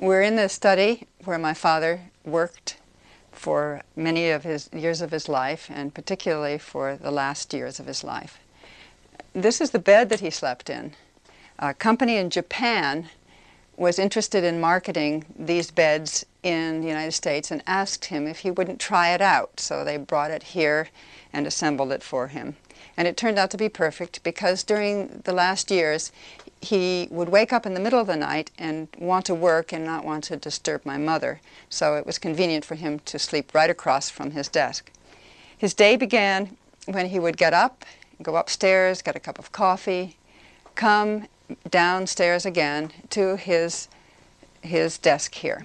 We're in the study where my father worked for many of his years of his life, and particularly for the last years of his life. This is the bed that he slept in. A company in Japan was interested in marketing these beds in the United States and asked him if he wouldn't try it out. So they brought it here and assembled it for him. And it turned out to be perfect because during the last years he would wake up in the middle of the night and want to work and not want to disturb my mother. So it was convenient for him to sleep right across from his desk. His day began when he would get up, go upstairs, get a cup of coffee, come downstairs again to his desk here.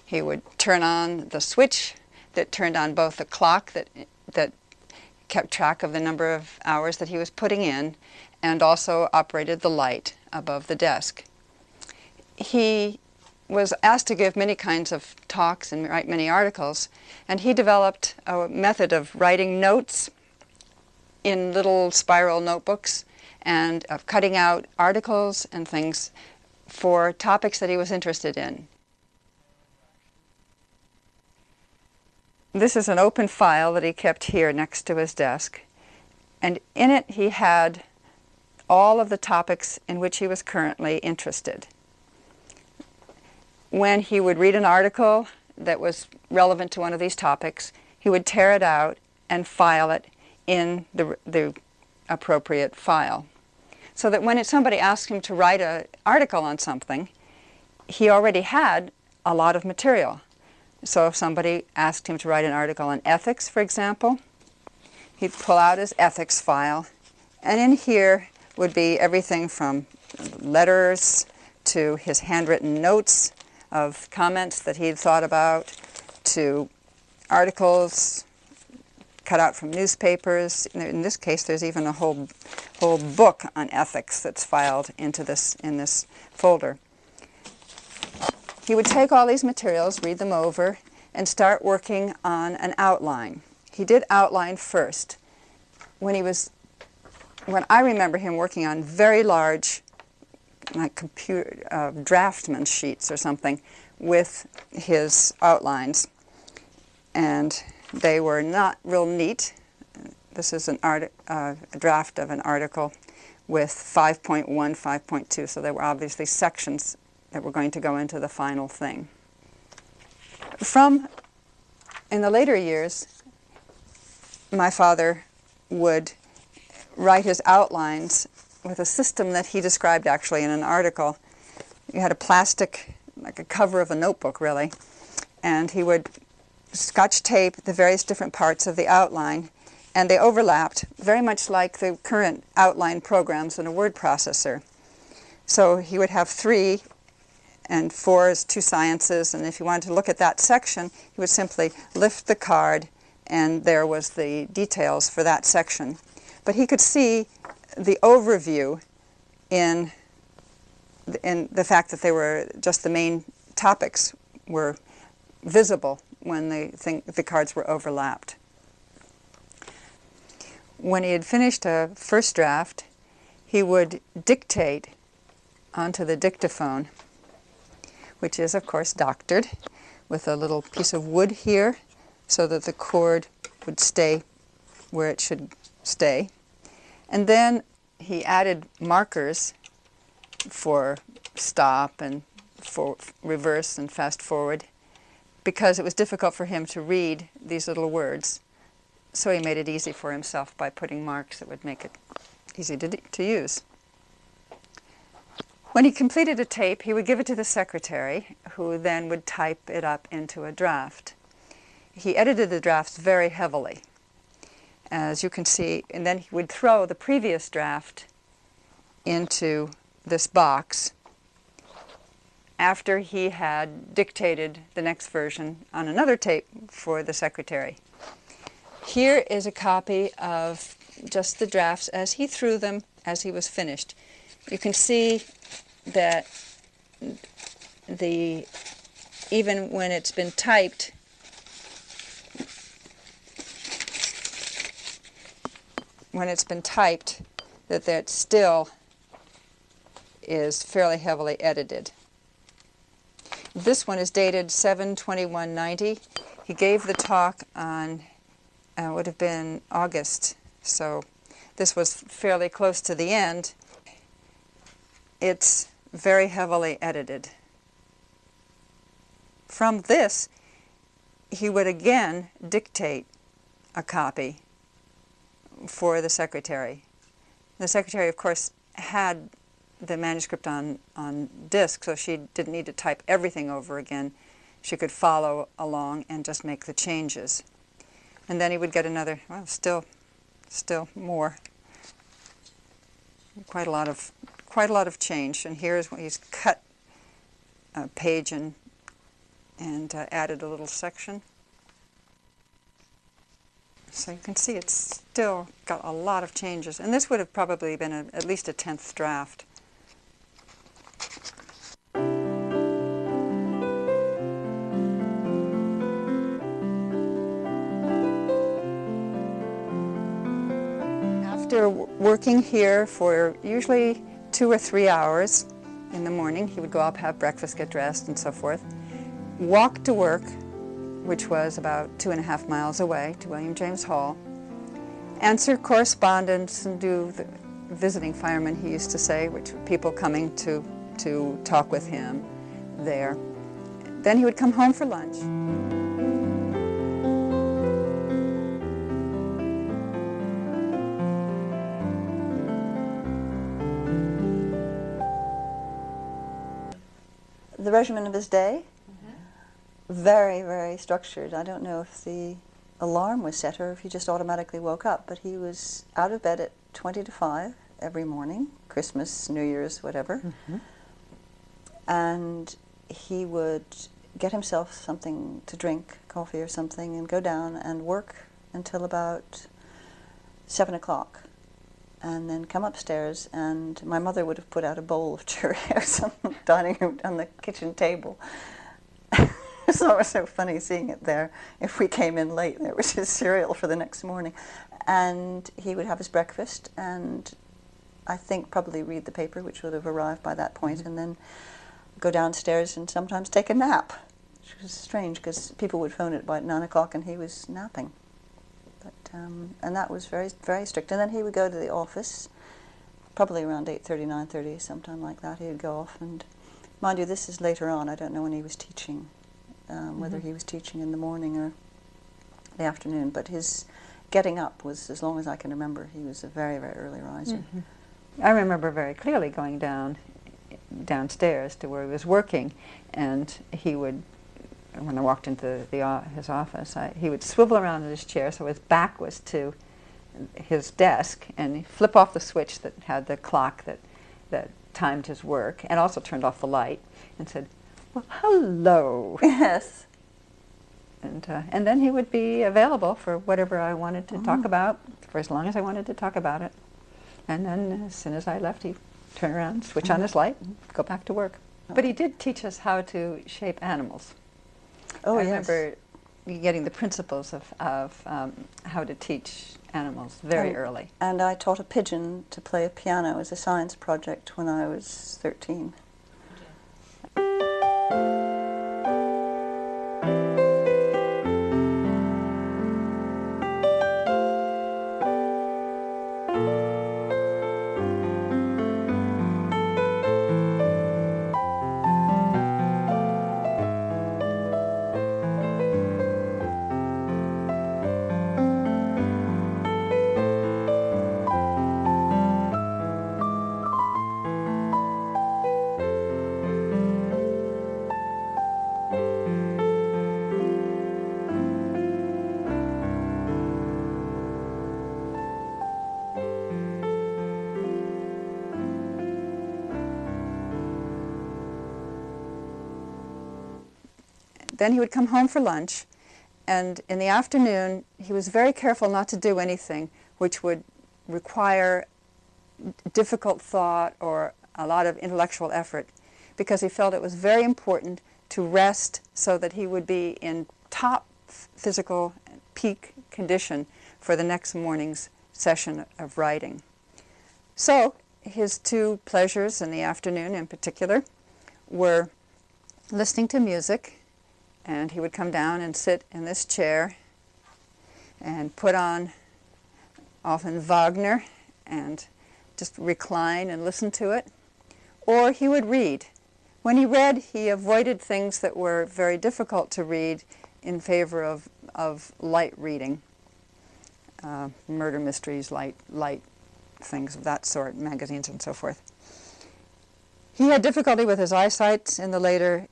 He would turn on the switch that turned on both the clock that kept track of the number of hours that he was putting in, and also operated the light above the desk. He was asked to give many kinds of talks and write many articles, and he developed a method of writing notes in little spiral notebooks and of cutting out articles and things for topics that he was interested in. This is an open file that he kept here next to his desk, and in it he had all of the topics in which he was currently interested. When he would read an article that was relevant to one of these topics, he would tear it out and file it in the appropriate file. So that when somebody asked him to write an article on something, he already had a lot of material. So if somebody asked him to write an article on ethics, for example, he'd pull out his ethics file, and in here would be everything from letters to his handwritten notes of comments that he'd thought about, to articles cut out from newspapers. In this case, there's even a whole book on ethics that's filed in this folder. He would take all these materials, read them over, and start working on an outline. He did outline first. When I remember him working on very large, like computer draftsman sheets or something, with his outlines, and they were not real neat. This is a draft of an article with 5.1, 5.2, so there were obviously sections that were going to go into the final thing. In the later years, my father would write his outlines with a system that he described actually in an article. You had a plastic, like a cover of a notebook really, and he would Scotch tape the various different parts of the outline, and they overlapped very much like the current outline programs in a word processor. So he would have 3 and 4 is 2 sciences, and if you wanted to look at that section, he would simply lift the card and there was the details for that section. But he could see the overview in the fact that they were just the main topics were visible when the cards were overlapped. When he had finished a first draft, he would dictate onto the dictaphone, which is, of course, doctored, with a little piece of wood here so that the cord would stay where it should stay. And then he added markers for stop and for reverse and fast forward, because it was difficult for him to read these little words. So he made it easy for himself by putting marks that would make it easy to use. When he completed a tape, he would give it to the secretary, who then would type it up into a draft. He edited the drafts very heavily, as you can see, and then he would throw the previous draft into this box after he had dictated the next version on another tape for the secretary. Here is a copy of just the drafts as he threw them as he was finished. You can see that even when it's been typed, that still is fairly heavily edited. This one is dated 7/21/90. He gave the talk on, would have been August, so this was fairly close to the end. It's very heavily edited. From this, he would again dictate a copy for the secretary. The secretary, of course, had the manuscript on disc, so she didn't need to type everything over again. She could follow along and just make the changes. And then he would get another, well, still more. Quite a lot of change. And here's when he's cut a page and added a little section. So you can see it's still got a lot of changes. And this would have probably been at least a 10th draft. After working here for usually 2 or 3 hours in the morning, he would go up, have breakfast, get dressed, and so forth, walk to work, which was about 2.5 miles away, to William James Hall, answer correspondence and do the visiting firemen, he used to say, which were people coming to talk with him there. Then he would come home for lunch. The regimen of his day, very, very structured. I don't know if the alarm was set or if he just automatically woke up, but he was out of bed at 20 to 5 every morning, Christmas, New Year's, whatever. And he would get himself something to drink, coffee or something, and go down and work until about 7 o'clock. And then come upstairs, and my mother would have put out a bowl of Cheerios on the dining room, on the kitchen table. So it was so funny seeing it there. If we came in late, there was his cereal for the next morning. And he would have his breakfast, and I think probably read the paper, which would have arrived by that point, and then go downstairs and sometimes take a nap, which was strange because people would phone at about 9 o'clock and he was napping. But, and that was very, very strict. And then he would go to the office, probably around 8:30, 9:30, sometime like that. He would go off, and mind you, this is later on. I don't know when he was teaching, whether he was teaching in the morning or the afternoon. But his getting up was, as long as I can remember, he was a very, very early riser. I remember very clearly going downstairs to where he was working, and he would, when I walked into his office, he would swivel around in his chair so his back was to his desk, and he'd flip off the switch that had the clock that timed his work, and also turned off the light, and said, "Well, hello." Yes. And then he would be available for whatever I wanted to talk about, for as long as I wanted to talk about it. And then as soon as I left, he'd turn around, switch on his light, and go back to work. But he did teach us how to shape animals. Oh, I yes. remember getting the principles of how to teach animals very early. And I taught a pigeon to play a piano as a science project when I was 13. Then he would come home for lunch, and in the afternoon he was very careful not to do anything which would require difficult thought or a lot of intellectual effort, because he felt it was very important to rest so that he would be in top physical peak condition for the next morning's session of writing. So his two pleasures in the afternoon in particular were listening to music, and he would come down and sit in this chair and put on often Wagner and just recline and listen to it. Or he would read. When he read, he avoided things that were very difficult to read in favor of light reading, murder mysteries, light things of that sort, magazines and so forth. He had difficulty with his eyesight in the later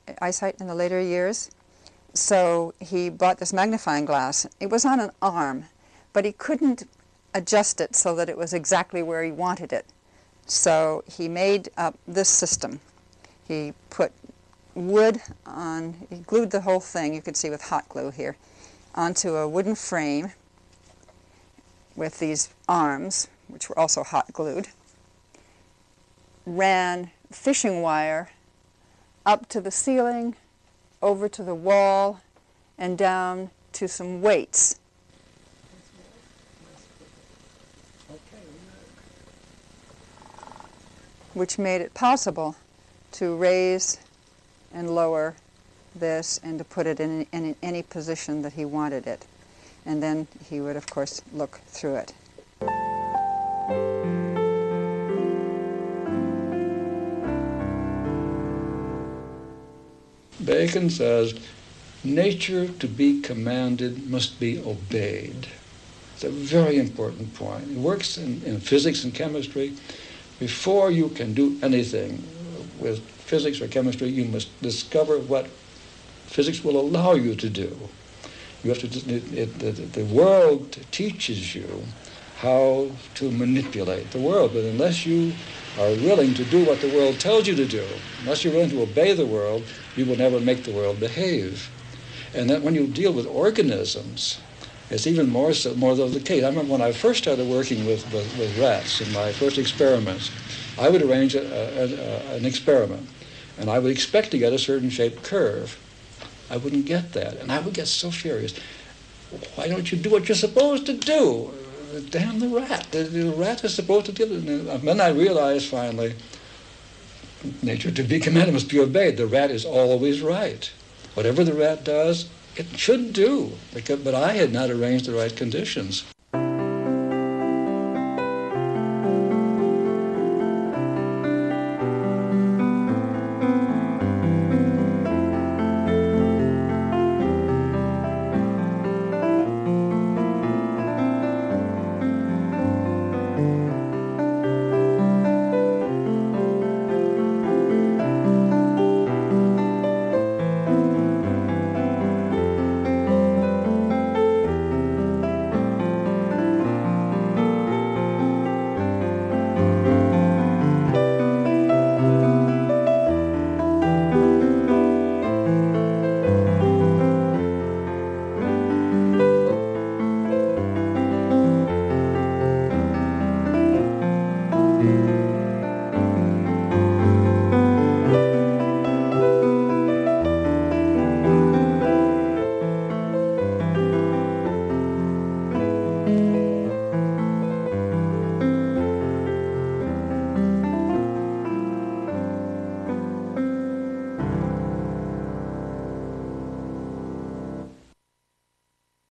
years, so he bought this magnifying glass. It was on an arm, but he couldn't adjust it so that it was exactly where he wanted it. So he made up this system. He put wood on, he glued the whole thing, you could see with hot glue here, onto a wooden frame with these arms, which were also hot glued, ran fishing wire up to the ceiling, over to the wall, and down to some weights. Which made it possible to raise and lower this and to put it in any position that he wanted it. And then he would, of course, look through it. Bacon says, nature to be commanded must be obeyed. It's a very important point. It works in physics and chemistry. Before you can do anything with physics or chemistry, you must discover what physics will allow you to do. You have to. The world teaches you how to manipulate the world, but unless you are willing to do what the world tells you to do, unless you're willing to obey the world, you will never make the world behave. And then when you deal with organisms, it's even more so the case. I remember when I first started working with rats in my first experiments, I would arrange an experiment, and I would expect to get a certain shaped curve. I wouldn't get that, and I would get so furious. Why don't you do what you're supposed to do? Damn the rat. The rat is supposed to do it. And then I realized finally, nature to be commanded must be obeyed. The rat is always right. Whatever the rat does, it should do, but I had not arranged the right conditions.